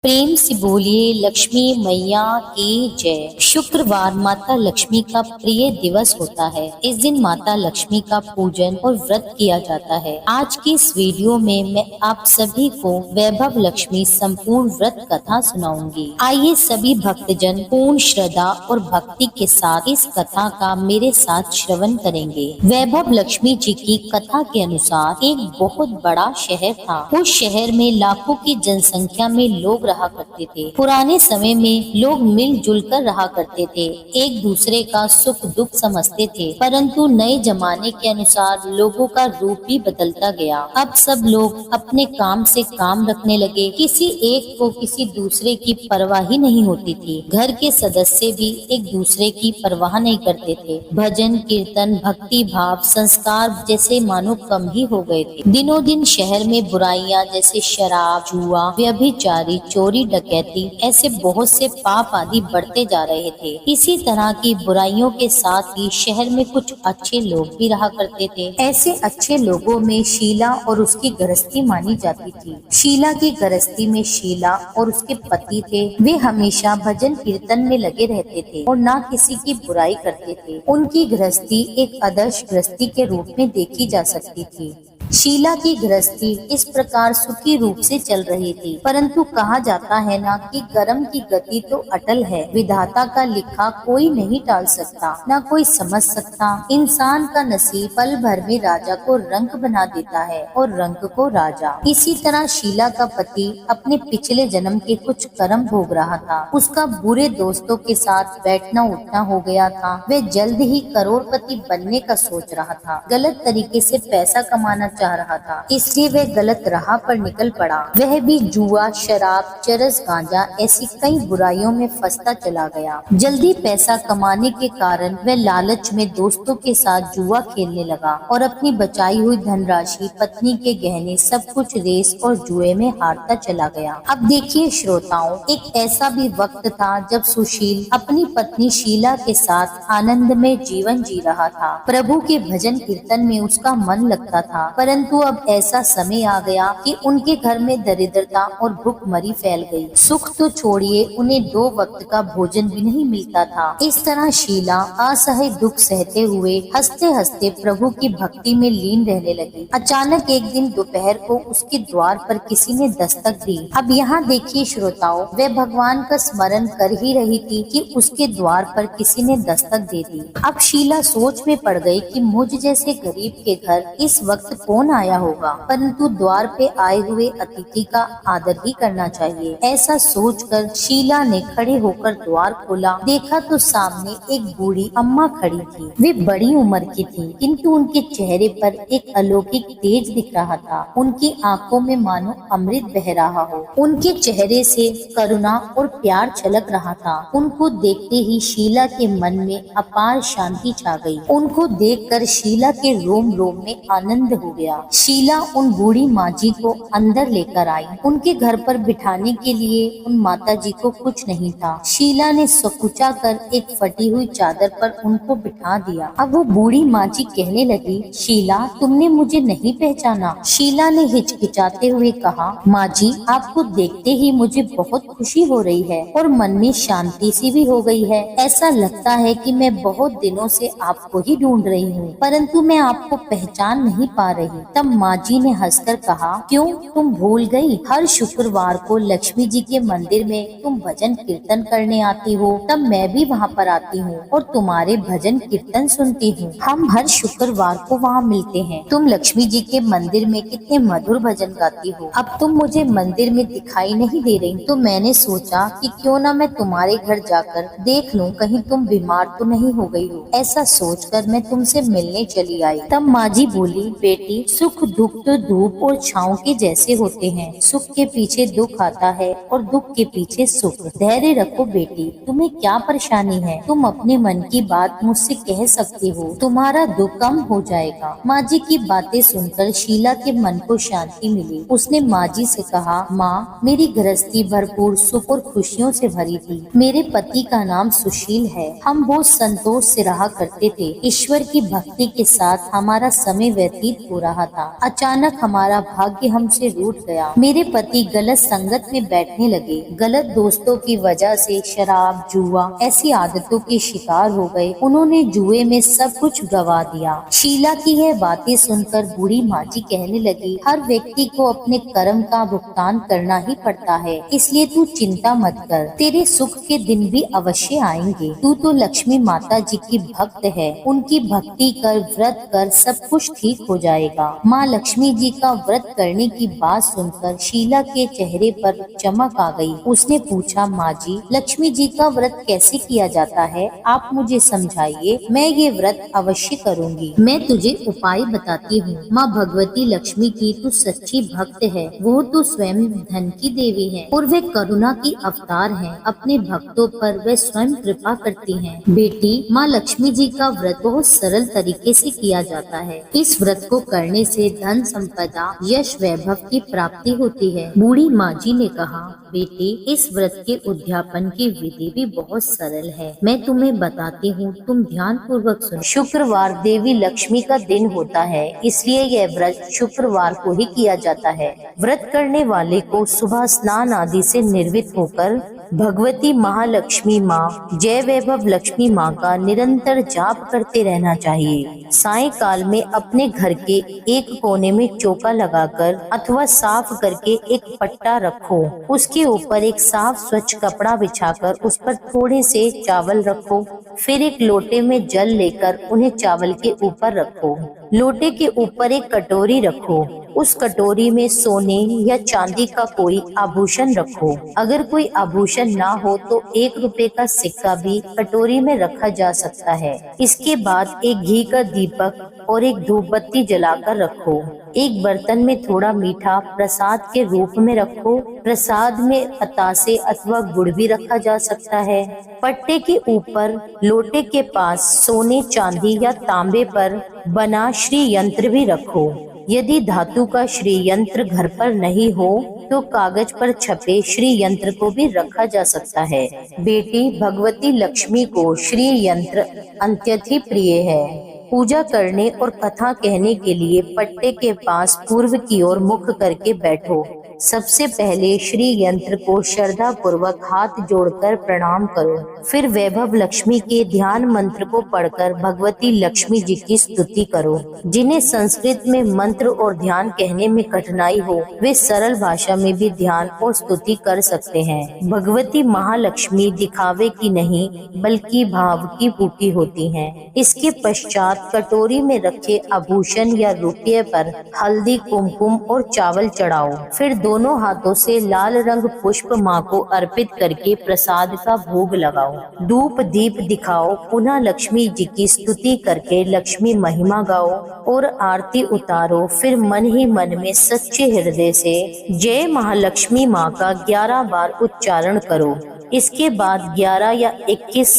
प्रेम से बोलिए लक्ष्मी मैया की जय। शुक्रवार माता लक्ष्मी का प्रिय दिवस होता है। इस दिन माता लक्ष्मी का पूजन और व्रत किया जाता है। आज की इस वीडियो में मैं आप सभी को वैभव लक्ष्मी संपूर्ण व्रत कथा सुनाऊंगी। आइए सभी भक्तजन पूर्ण श्रद्धा और भक्ति के साथ इस कथा का मेरे साथ श्रवण करेंगे। वैभव लक्ष्मी जी की कथा के अनुसार एक बहुत बड़ा शहर था। उस शहर में लाखों की जनसंख्या में लोग रहा करते थे। पुराने समय में लोग मिलजुल कर रहा करते थे, एक दूसरे का सुख दुख समझते थे। परंतु नए जमाने के अनुसार लोगों का रूप भी बदलता गया। अब सब लोग अपने काम से काम रखने लगे। किसी एक को किसी दूसरे की परवाह ही नहीं होती थी। घर के सदस्य भी एक दूसरे की परवाह नहीं करते थे। भजन कीर्तन भक्ति भाव संस्कार जैसे मानो कम ही हो गए थे। दिनों दिन शहर में बुराइयां जैसे शराब जुआ व्यभिचारी चोरी डकैती ऐसे बहुत से पाप आदि बढ़ते जा रहे थे। इसी तरह की बुराइयों के साथ ही शहर में कुछ अच्छे लोग भी रहा करते थे। ऐसे अच्छे लोगों में शीला और उसकी गृहस्थी मानी जाती थी। शीला की गृहस्थी में शीला और उसके पति थे। वे हमेशा भजन कीर्तन में लगे रहते थे और ना किसी की बुराई करते थे। उनकी गृहस्थी एक आदर्श गृहस्थी के रूप में देखी जा सकती थी। शीला की गृहस्थी इस प्रकार सुखी रूप से चल रही थी। परंतु कहा जाता है ना कि कर्म की गति तो अटल है, विधाता का लिखा कोई नहीं टाल सकता, ना कोई समझ सकता। इंसान का नसीब पल भर में राजा को रंक बना देता है और रंक को राजा। इसी तरह शीला का पति अपने पिछले जन्म के कुछ कर्म भोग रहा था। उसका बुरे दोस्तों के साथ बैठना उठना हो गया था। वह जल्द ही करोड़पति बनने का सोच रहा था। गलत तरीके से पैसा कमाना चाह रहा था, इसलिए वह गलत राह पर निकल पड़ा। वह भी जुआ शराब चरस गांजा ऐसी कई बुराइयों में फंसता चला गया। जल्दी पैसा कमाने के कारण वह लालच में दोस्तों के साथ जुआ खेलने लगा और अपनी बचाई हुई धनराशि पत्नी के गहने सब कुछ रेस और जुए में हारता चला गया। अब देखिए श्रोताओं, एक ऐसा भी वक्त था जब सुशील अपनी पत्नी शीला के साथ आनंद में जीवन जी रहा था। प्रभु के भजन कीर्तन में उसका मन लगता था। परंतु अब ऐसा समय आ गया कि उनके घर में दरिद्रता और भूखमरी फैल गई। सुख तो छोड़िए, उन्हें 2 वक्त का भोजन भी नहीं मिलता था। इस तरह शीला असह्य दुख सहते हुए हंसते हंसते प्रभु की भक्ति में लीन रहने लगी। अचानक एक दिन दोपहर को उसके द्वार पर किसी ने दस्तक दी। अब यहाँ देखिए श्रोताओं, वह भगवान का स्मरण कर ही रही थी कि उसके द्वार पर किसी ने दस्तक दे दी। अब शीला सोच में पड़ गई कि मुझ जैसे गरीब के घर इस वक्त कौन आया होगा, परंतु द्वार पे आए हुए अतिथि का आदर ही करना चाहिए। ऐसा सोचकर शीला ने खड़े होकर द्वार खोला। देखा तो सामने एक बूढ़ी अम्मा खड़ी थी। वे बड़ी उम्र की थी, किंतु उनके चेहरे पर एक अलौकिक तेज दिख रहा था। उनकी आंखों में मानो अमृत बह रहा हो। उनके चेहरे से करुणा और प्यार छलक रहा था। उनको देखते ही शीला के मन में अपार शांति छा गई। उनको देखकर शीला के रोम रोम में आनंद हो गया। शीला उन बूढ़ी माँ जी को अंदर लेकर आई। उनके घर पर बिठाने के लिए उन माता जी को कुछ नहीं था। शीला ने सकुचा कर एक फटी हुई चादर पर उनको बिठा दिया। अब वो बूढ़ी माँ जी कहने लगी, शीला तुमने मुझे नहीं पहचाना? शीला ने हिचकिचाते हुए कहा, माँ जी आपको देखते ही मुझे बहुत खुशी हो रही है और मन में शांति सी भी हो गई है। ऐसा लगता है कि मैं बहुत दिनों से आपको ही ढूंढ रही हूँ, परंतु मैं आपको पहचान नहीं पा रही। तब माँ जी ने हंसकर कहा, क्यों तुम भूल गई? हर शुक्रवार को लक्ष्मी जी के मंदिर में तुम भजन कीर्तन करने आती हो, तब मैं भी वहाँ पर आती हूँ और तुम्हारे भजन कीर्तन सुनती हूँ। हम हर शुक्रवार को वहाँ मिलते हैं। तुम लक्ष्मी जी के मंदिर में कितने मधुर भजन गाती हो। अब तुम मुझे मंदिर में दिखाई नहीं दे रही, तो मैंने सोचा कि क्यों न मैं तुम्हारे घर जाकर देख लूं, कहीं तुम बीमार तो नहीं हो गई हो। ऐसा सोचकर मैं तुमसे मिलने चली आई। तब माँ जी बोली, बेटी सुख दुख तो धूप और छांव के जैसे होते हैं। सुख के पीछे दुख आता है और दुख के पीछे सुख। धैर्य रखो बेटी, तुम्हें क्या परेशानी है? तुम अपने मन की बात मुझसे कह सकती हो, तुम्हारा दुख कम हो जाएगा। माँ जी की बातें सुनकर शीला के मन को शांति मिली। उसने माँ जी से कहा, माँ मेरी गृहस्थी भरपूर सुख और खुशियों से भरी थी। मेरे पति का नाम सुशील है। हम बहुत संतोष से रहा करते थे। ईश्वर की भक्ति के साथ हमारा समय व्यतीत हो रहा था। अचानक हमारा भाग्य हमसे रूठ गया। मेरे पति गलत संगत में बैठने लगे, गलत दोस्तों की वजह से शराब, जुआ ऐसी आदतों के शिकार हो गए। उन्होंने जुए में सब कुछ गवा दिया। शीला की यह बातें सुनकर बूढ़ी माँ जी कहने लगी, हर व्यक्ति को अपने कर्म का भुगतान करना ही पड़ता है, इसलिए तू चिंता मत कर, तेरे सुख के दिन भी अवश्य आएंगे। तू तो लक्ष्मी माता जी की भक्त है, उनकी भक्ति कर, व्रत कर, सब कुछ ठीक हो जाएगा। माँ लक्ष्मी जी का व्रत करने की बात सुनकर शीला के चेहरे पर चमक आ गई। उसने पूछा, माँ जी, लक्ष्मी जी का व्रत कैसे किया जाता है, आप मुझे समझाइए, मैं ये व्रत अवश्य करूँगी। मैं तुझे उपाय बताती हूँ। माँ भगवती लक्ष्मी की तू सच्ची भक्त है, वो तो स्वयं धन की देवी है और वे करुणा की अवतार है। अपने भक्तों पर वे स्वयं कृपा करती हैं। बेटी, माँ लक्ष्मी जी का व्रत बहुत सरल तरीके से किया जाता है। इस व्रत को करने से धन संपदा, यश, वैभव की प्राप्ति होती है। बूढ़ी माँ जी ने कहा, बेटी, इस व्रत के उद्यापन की विधि भी बहुत सरल है, मैं तुम्हें बताती हूँ, तुम ध्यान पूर्वक सुनो। शुक्रवार देवी लक्ष्मी का दिन होता है, इसलिए यह व्रत शुक्रवार को ही किया जाता है। व्रत करने वाले को सुबह स्नान आदि से निर्वित होकर भगवती महालक्ष्मी माँ, जय वैभव लक्ष्मी माँ का निरंतर जाप करते रहना चाहिए। सायंकाल में अपने घर के एक कोने में चौका लगाकर अथवा साफ करके एक पट्टा रखो, उसके ऊपर एक साफ स्वच्छ कपड़ा बिछाकर उस पर थोड़े से चावल रखो। फिर एक लोटे में जल लेकर उन्हें चावल के ऊपर रखो। लोटे के ऊपर एक कटोरी रखो, उस कटोरी में सोने या चांदी का कोई आभूषण रखो। अगर कोई आभूषण ना हो तो 1 रुपए का सिक्का भी कटोरी में रखा जा सकता है। इसके बाद एक घी का दीपक और एक धूप बत्ती जलाकर रखो। एक बर्तन में थोड़ा मीठा प्रसाद के रूप में रखो। प्रसाद में बतासे अथवा गुड़ भी रखा जा सकता है। पट्टे के ऊपर लोटे के पास सोने, चांदी या तांबे पर बना श्री यंत्र भी रखो। यदि धातु का श्री यंत्र घर पर नहीं हो तो कागज पर छपे श्री यंत्र को भी रखा जा सकता है। बेटी, भगवती लक्ष्मी को श्री यंत्र अत्यंत ही प्रिय है। पूजा करने और कथा कहने के लिए पट्टे के पास पूर्व की ओर मुख करके बैठो। सबसे पहले श्री यंत्र को श्रद्धा पूर्वक हाथ जोड़कर प्रणाम करो। फिर वैभव लक्ष्मी के ध्यान मंत्र को पढ़कर भगवती लक्ष्मी जी की स्तुति करो। जिन्हें संस्कृत में मंत्र और ध्यान कहने में कठिनाई हो, वे सरल भाषा में भी ध्यान और स्तुति कर सकते हैं। भगवती महालक्ष्मी दिखावे की नहीं बल्कि भाव की पूटी होती हैं। इसके पश्चात कटोरी में रखे आभूषण या रुपये पर हल्दी, कुमकुम और चावल चढ़ाओ। फिर दोनों हाथों से लाल रंग पुष्प माँ को अर्पित करके प्रसाद का भोग लगाओ। धूप दीप दिखाओ। पुनः लक्ष्मी जी की स्तुति करके लक्ष्मी महिमा गाओ और आरती उतारो। फिर मन ही मन में सच्चे हृदय से जय महालक्ष्मी माँ का 11 बार उच्चारण करो। इसके बाद 11 या 21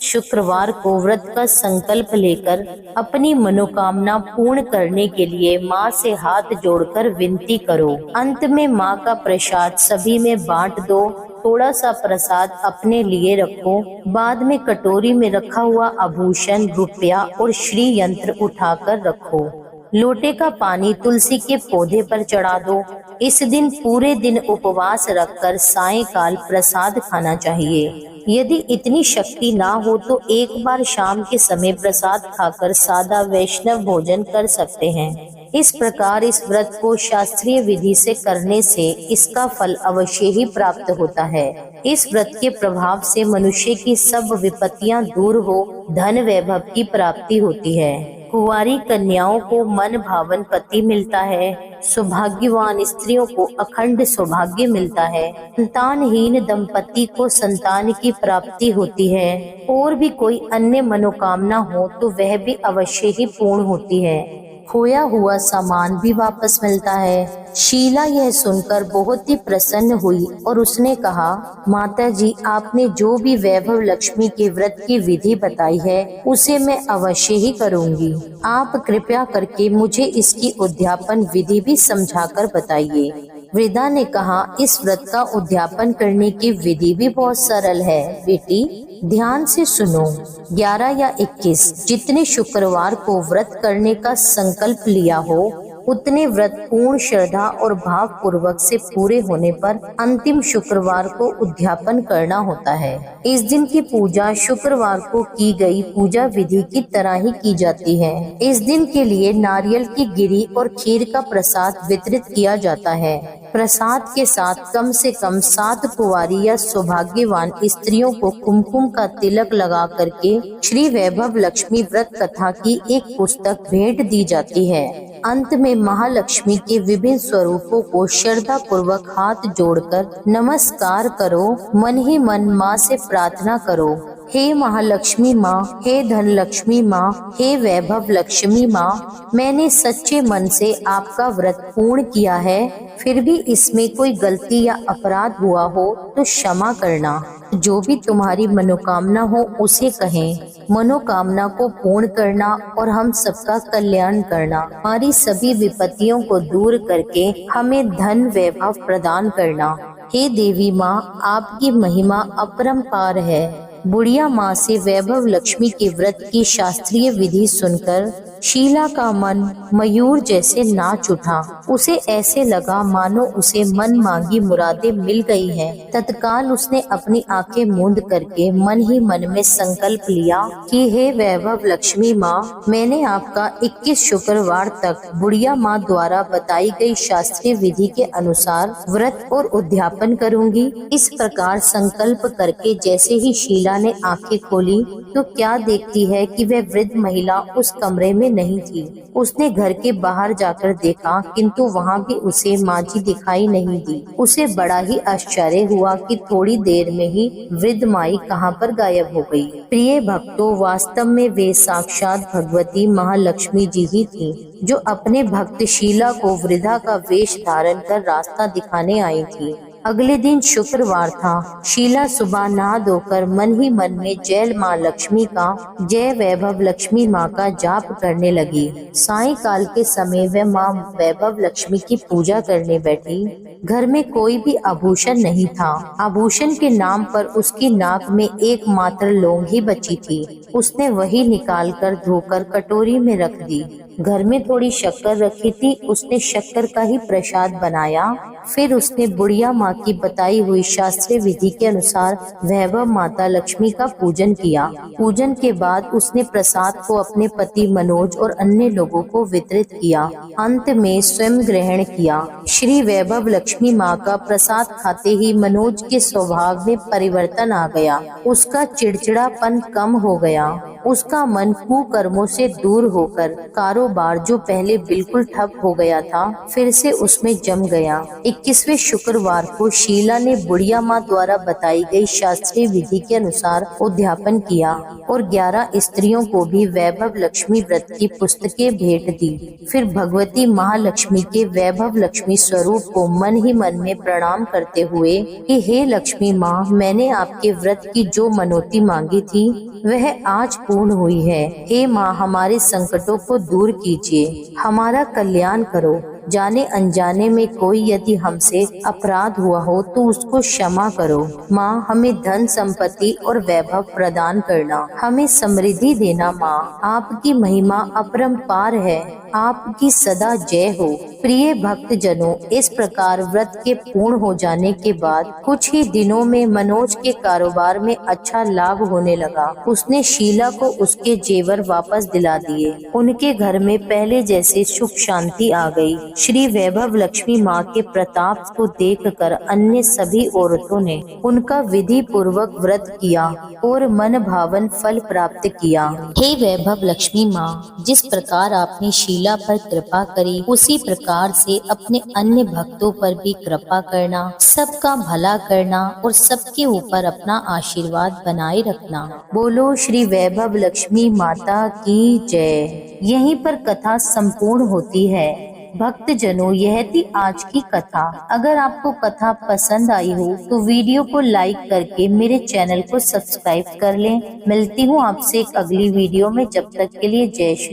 शुक्रवार को व्रत का संकल्प लेकर अपनी मनोकामना पूर्ण करने के लिए माँ से हाथ जोड़कर विनती करो। अंत में माँ का प्रसाद सभी में बांट दो। थोड़ा सा प्रसाद अपने लिए रखो। बाद में कटोरी में रखा हुआ आभूषण, रुपया और श्री यंत्र उठाकर रखो। लोटे का पानी तुलसी के पौधे पर चढ़ा दो। इस दिन पूरे दिन उपवास रखकर सायंकाल प्रसाद खाना चाहिए। यदि इतनी शक्ति ना हो तो एक बार शाम के समय प्रसाद खाकर सादा वैष्णव भोजन कर सकते हैं। इस प्रकार इस व्रत को शास्त्रीय विधि से करने से इसका फल अवश्य ही प्राप्त होता है। इस व्रत के प्रभाव से मनुष्य की सब विपत्तियां दूर हो, धन वैभव की प्राप्ति होती है। कुंवारी कन्याओं को मन भावन पति मिलता है। सौभाग्यवान स्त्रियों को अखंड सौभाग्य मिलता है। संतानहीन दंपति को संतान की प्राप्ति होती है। और भी कोई अन्य मनोकामना हो तो वह भी अवश्य ही पूर्ण होती है। खोया हुआ सामान भी वापस मिलता है। शीला यह सुनकर बहुत ही प्रसन्न हुई और उसने कहा, माता जी, आपने जो भी वैभव लक्ष्मी के व्रत की विधि बताई है उसे मैं अवश्य ही करूंगी। आप कृपया करके मुझे इसकी उद्यापन विधि भी समझाकर बताइए। वृद्धा ने कहा, इस व्रत का उद्यापन करने की विधि भी बहुत सरल है। बेटी, ध्यान से सुनो। 11 या 21 जितने शुक्रवार को व्रत करने का संकल्प लिया हो उतने व्रत पूर्ण श्रद्धा और भाव पूर्वक से पूरे होने पर अंतिम शुक्रवार को उद्यापन करना होता है। इस दिन की पूजा शुक्रवार को की गई पूजा विधि की तरह ही की जाती है। इस दिन के लिए नारियल की गिरी और खीर का प्रसाद वितरित किया जाता है। प्रसाद के साथ कम से कम 7 कुंवारी या सौभाग्यवान स्त्रियों को कुमकुम का तिलक लगा करके श्री वैभव लक्ष्मी व्रत कथा की एक पुस्तक भेंट दी जाती है। अंत में महालक्ष्मी के विभिन्न स्वरूपों को श्रद्धा पूर्वक हाथ जोड़कर नमस्कार करो, मन ही मन माँ से प्रार्थना करो, हे महालक्ष्मी माँ, हे धन लक्ष्मी माँ, हे वैभव लक्ष्मी माँ, मैंने सच्चे मन से आपका व्रत पूर्ण किया है, फिर भी इसमें कोई गलती या अपराध हुआ हो तो क्षमा करना। जो भी तुम्हारी मनोकामना हो उसे कहें। मनोकामना को पूर्ण करना और हम सबका कल्याण करना। हमारी सभी विपत्तियों को दूर करके हमें धन वैभव प्रदान करना। हे देवी माँ, आपकी महिमा अपरंपार है। बुढ़िया माँ से वैभव लक्ष्मी के व्रत की शास्त्रीय विधि सुनकर शीला का मन मयूर जैसे नाच उठा। उसे ऐसे लगा मानो उसे मन मांगी मुरादें मिल गई हैं। तत्काल उसने अपनी आंखें मूंद करके मन ही मन में संकल्प लिया कि हे वैभव लक्ष्मी माँ, मैंने आपका 21 शुक्रवार तक बुढ़िया माँ द्वारा बताई गई शास्त्रीय विधि के अनुसार व्रत और उद्यापन करूंगी। इस प्रकार संकल्प करके जैसे ही शीला ने आंखें खोली तो क्या देखती है कि वह वृद्ध महिला उस कमरे में नहीं थी। उसने घर के बाहर जाकर देखा किंतु वहाँ भी उसे माँ जी दिखाई नहीं दी। उसे बड़ा ही आश्चर्य हुआ कि थोड़ी देर में ही वृद्ध माई कहाँ पर गायब हो गई। प्रिय भक्तों, वास्तव में वे साक्षात भगवती महालक्ष्मी जी ही थी, जो अपने भक्त शीला को वृद्धा का वेश धारण कर रास्ता दिखाने आई थी। अगले दिन शुक्रवार था। शीला सुबह नहा धोकर मन ही मन में जय माँ लक्ष्मी का, जय वैभव लक्ष्मी माँ का जाप करने लगी। सायंकाल के समय वह माँ वैभव लक्ष्मी की पूजा करने बैठी। घर में कोई भी आभूषण नहीं था। आभूषण के नाम पर उसकी नाक में एकमात्र लौंग ही बची थी। उसने वही निकालकर धोकर कटोरी में रख दी। घर में थोड़ी शक्कर रखी थी, उसने शक्कर का ही प्रसाद बनाया। फिर उसने बुढ़िया माँ की बताई हुई शास्त्रीय विधि के अनुसार वैभव माता लक्ष्मी का पूजन किया। पूजन के बाद उसने प्रसाद को अपने पति मनोज और अन्य लोगों को वितरित किया। अंत में स्वयं ग्रहण किया। श्री वैभव लक्ष्मी माँ का प्रसाद खाते ही मनोज के स्वभाव में परिवर्तन आ गया। उसका चिड़चिड़ापन कम हो गया। उसका मन कुकर्मों से दूर होकर कारोबार जो पहले बिल्कुल ठप हो गया था, फिर से उसमें जम गया। 21वें शुक्रवार को शीला ने बुढ़िया माँ द्वारा बताई गई शास्त्रीय विधि के अनुसार उद्यापन किया और 11 स्त्रियों को भी वैभव लक्ष्मी व्रत की पुस्तकें भेंट दी। फिर भगवती महालक्ष्मी के वैभव लक्ष्मी स्वरूप को मन ही मन में प्रणाम करते हुए कि हे लक्ष्मी माँ, मैंने आपके व्रत की जो मनोती मांगी थी वह आज पूर्ण हुई है। हे माँ, हमारे संकटों को दूर कीजिए, हमारा कल्याण करो। जाने अनजाने में कोई यदि हमसे अपराध हुआ हो तो उसको क्षमा करो। माँ, हमें धन संपत्ति और वैभव प्रदान करना, हमें समृद्धि देना। माँ, आपकी महिमा अपरंपार है, आपकी सदा जय हो। प्रिय भक्त जनों, इस प्रकार व्रत के पूर्ण हो जाने के बाद कुछ ही दिनों में मनोज के कारोबार में अच्छा लाभ होने लगा। उसने शीला को उसके जेवर वापस दिला दिए। उनके घर में पहले जैसे सुख शांति आ गई। श्री वैभव लक्ष्मी माँ के प्रताप को देखकर अन्य सभी औरतों ने उनका विधि पूर्वक व्रत किया और मन भावन फल प्राप्त किया। हे वैभव लक्ष्मी माँ, जिस प्रकार आपने शीला पर कृपा करी, उसी प्रकार से अपने अन्य भक्तों पर भी कृपा करना, सबका भला करना और सबके ऊपर अपना आशीर्वाद बनाए रखना। बोलो श्री वैभव लक्ष्मी माता की जय। यहीं पर कथा संपूर्ण होती है। भक्त जनों, यह थी आज की कथा। अगर आपको कथा पसंद आई हो तो वीडियो को लाइक करके मेरे चैनल को सब्सक्राइब कर लें। मिलती हूँ आपसे एक अगली वीडियो में। जब तक के लिए जय श्री